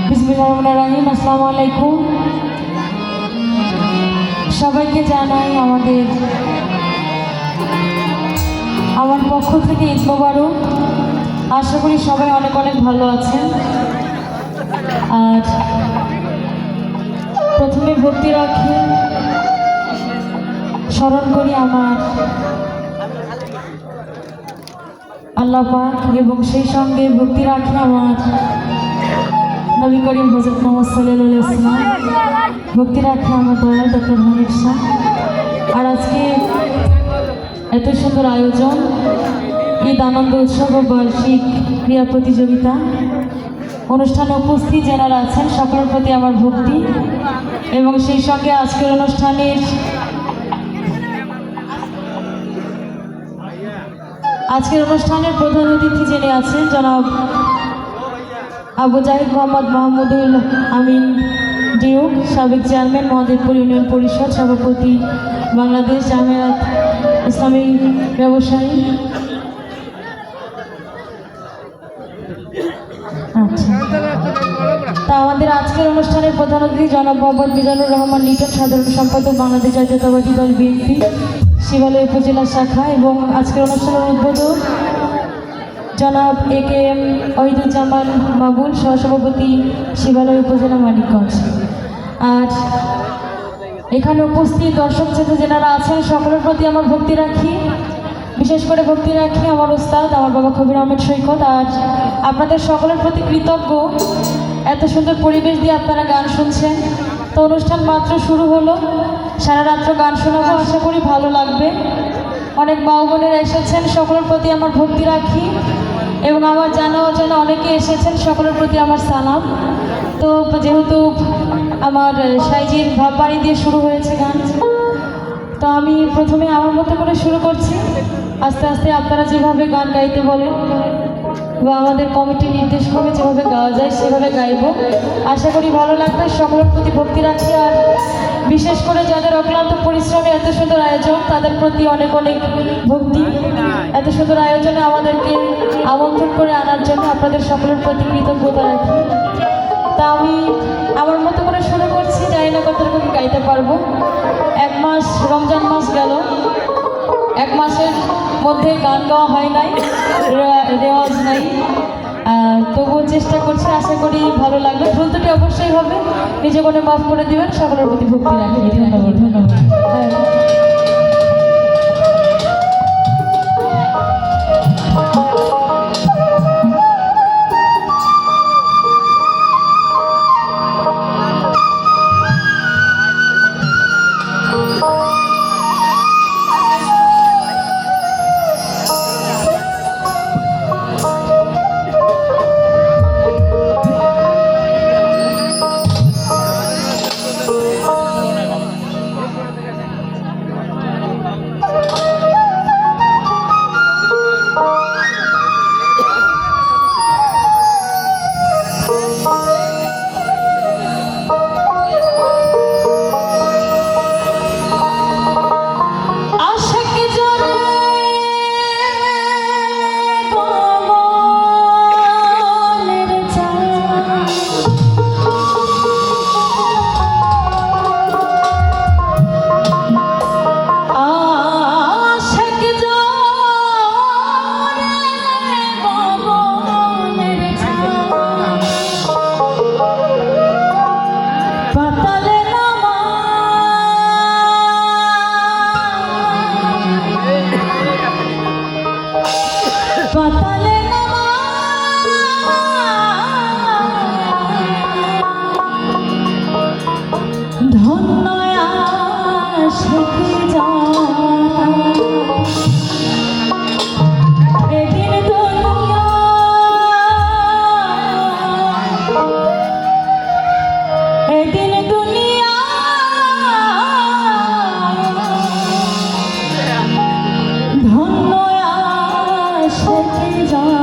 বিসমিল্লাহির আসসালামু আলাইকুম। সবাইকে জানাই আমার পক্ষ থেকে ঈদ মোবারক। আশা করি সবাই অনেক অনেক ভালো আছেন। আর প্রথমে ভক্তি রাখি স্মরণ করি আমার আল্লাহ পাক, এবং সেই সঙ্গে ভক্তি রাখি আমার নবী করিম হযরত মুহাম্মদ সাল্লাল্লাহু আলাইহি ওয়াসাল্লাম, ভক্তি রাখি আমার দয়াল ডক্টর হানিফ শাহ। আর আজকে এত সুন্দর আয়োজন, ঈদ আনন্দ উৎসব ও বার্ষিক ক্রীড়া প্রতিযোগিতা অনুষ্ঠানে উপস্থিত যারা আছেন সকলের প্রতি আমার ভক্তি, এবং সেই সঙ্গে আজকের অনুষ্ঠানের প্রধান অতিথি যিনি আছেন জনাব আবু জাহিদ মোহাম্মদ মাহমুদুল আমিন ডিউ, সাবেক চেয়ারম্যান, মহাদেবপুর ইউনিয়ন পরিষদ সভাপতি, বাংলাদেশ জামিয়াত ইসলামী ব্যবসায়ী। আচ্ছা, তা আমাদের আজকের অনুষ্ঠানের প্রধান অতিথি জনাব মোহাম্মদ মিজানুর রহমান লিটন, সাধারণ সম্পাদক, বাংলাদেশ জাতীয়তাবাদী দল বিএনপি শিবালয় উপজেলা শাখা, এবং আজকের অনুষ্ঠানের উদ্বোধক জনাব এ.কে.এম. ওহিদুজ্জামান বাবুল, সহসভাপতি, শিবালয় উপজেলা মানিকগঞ্জ। আর এখানে উপস্থিত দর্শক শ্রোতা যারা আছেন সকলের প্রতি আমার ভক্তি রাখি, বিশেষ করে ভক্তি রাখি আমার উস্তাদ আমার বাবা কবির আহমেদ সৈকত। আর আপনাদের সকলের প্রতি কৃতজ্ঞ, এত সুন্দর পরিবেশ দিয়ে আপনারা গান শুনছেন। তো অনুষ্ঠান মাত্র শুরু হলো, সারা রাত্র গান শোনাবো, আশা করি ভালো লাগবে। অনেক মা বোনেরা এসেছেন, সকলের প্রতি আমার ভক্তি রাখি, এবং আমার জানা অজানা অনেকে এসেছেন, সকলের প্রতি আমার সালাম। তো যেহেতু আমার সাইজির ভাব বাড়ি দিয়ে শুরু হয়েছে গান, তো আমি প্রথমে আমার মতো করে শুরু করছি। আস্তে আস্তে আপনারা যেভাবে গান গাইতে বলেন বা আমাদের কমিটি নির্দেশ করবে যেভাবে গাওয়া যায় সেভাবে গাইব, আশা করি ভালো লাগবে। সকলের প্রতি ভক্তি রাখি, আর বিশেষ করে যাদের অক্লান্ত পরিশ্রমে এত সুন্দর আয়োজন তাদের প্রতি অনেক অনেক ভক্তি। এত সুন্দর আয়োজনে আমাদেরকে আমন্ত্রণ করে আনার জন্য আপনাদের সকলের প্রতি কৃতজ্ঞতা রাখি। তা আমি আমার মতো করে শুরু করছি, জানি না কতটুকু গাইতে পারবো। এক মাস রমজান মাস গেল, এক মাসের মধ্যে গান গাওয়া হয় নাই, রেওয়াজ নাই, তবুও চেষ্টা করছি, আশা করি ভালো লাগবে। ভুল ত্রুটি অবশ্যই হবে, নিজে মনে মাফ করে দিবেন। সকলের প্রতি ভক্তি রাখি। ধন্যবাদ, ধন্যবাদ। এদিন দুনিয়া ধন্য আসতে যায়।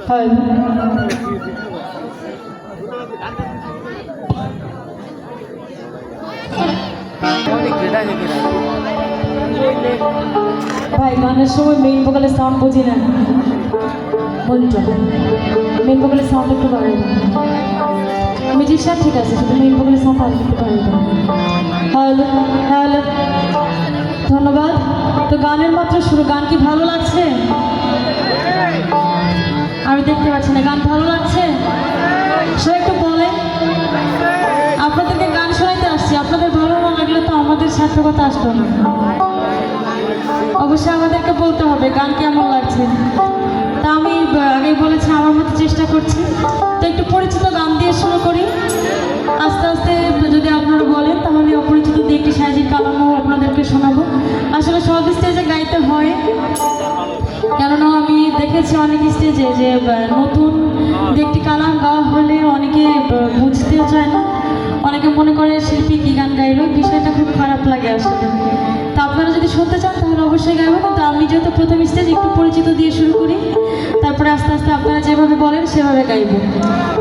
হ্যালো ভাই গানের সময় মেইন ভোকালের সাউন্ড বুঝি না বলতো মেইন ভোকালের সাউন্ড একটু বাড়াই মিউজিশিয়ান ঠিক আছে শুধু মেইন ভোকালের সাউন্ড আর একটু বাড়াই হ্যালো হ্যালো ধন্যবাদ তো গানের মাত্র শুরু গান কি ভালো লাগছে আমি দেখতে পাচ্ছি না গান ভালো লাগছে সে একটু বলে আপনাদেরকে গান শোনাইতে আসছি আপনাদের ভালো না লাগলে তো আমাদের সার্থকতা আসতো না অবশ্যই আমাদেরকে বলতে হবে গান কেমন লাগছে তা আমি আগেই বলেছি আমার মতো চেষ্টা করছি তো একটু পরিচিত গান দিয়ে শুরু করি আস্তে আস্তে যদি আপনারা বলেন তাহলে অপরিচিত দিয়ে একটি সাইজির কালামও আপনাদেরকে শোনাবো আসলে সব স্টেজে গাইতে হয় কেননা আমি দেখেছি অনেক স্টেজে যে নতুন একটি কালাম গাওয়া হলে অনেকে বুঝতেও চায় না অনেকে মনে করে শিল্পী কী গান গাইলো বিষয়টা খুব খারাপ লাগে আসলে তা আপনারা যদি শুনতে চান তাহলে অবশ্যই গাইবো কিন্তু আমি যেহেতু প্রথম স্টেজ একটু পরিচিত দিয়ে শুরু করি তারপরে আস্তে আস্তে আপনারা যেভাবে বলেন সেভাবে গাইব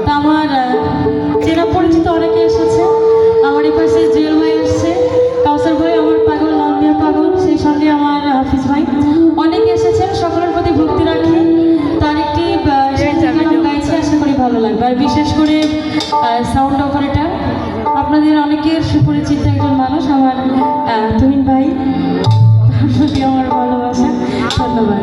তা আমার চেনা পরিচিত অনেকে এসেছে আমার এই পাশে জুয়েল ভাই এসছে কাউসার ভাই আমার পাগল লামিয়া পাগল সেই সঙ্গে আমার হাফিজ ভাই অনেকে এসেছেন সকলের প্রতি ভক্তি রাখি তার একটি গাইছে আশা করি ভালো লাগবে আর বিশেষ করে সাউন্ড অপারেটর আপনাদের অনেকের সুপরিচিত একজন মানুষ আমার তুহিন ভাই প্রতি আমার ভালোবাসা ধন্যবাদ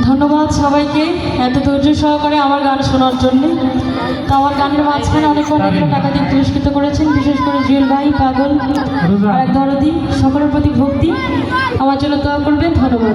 ধন্যবাদ সবাইকে এত ধৈর্য সহকারে আমার গান শোনার জন্য। তো আমার গানের মাঝখানে অনেক টাকা দিয়ে পুরস্কৃত করেছেন, বিশেষ করে জুয়েল ভাই, পাগল আর এক দরদি, সকলের প্রতি ভক্তি, আমার জন্য দোয়া করবেন। ধন্যবাদ।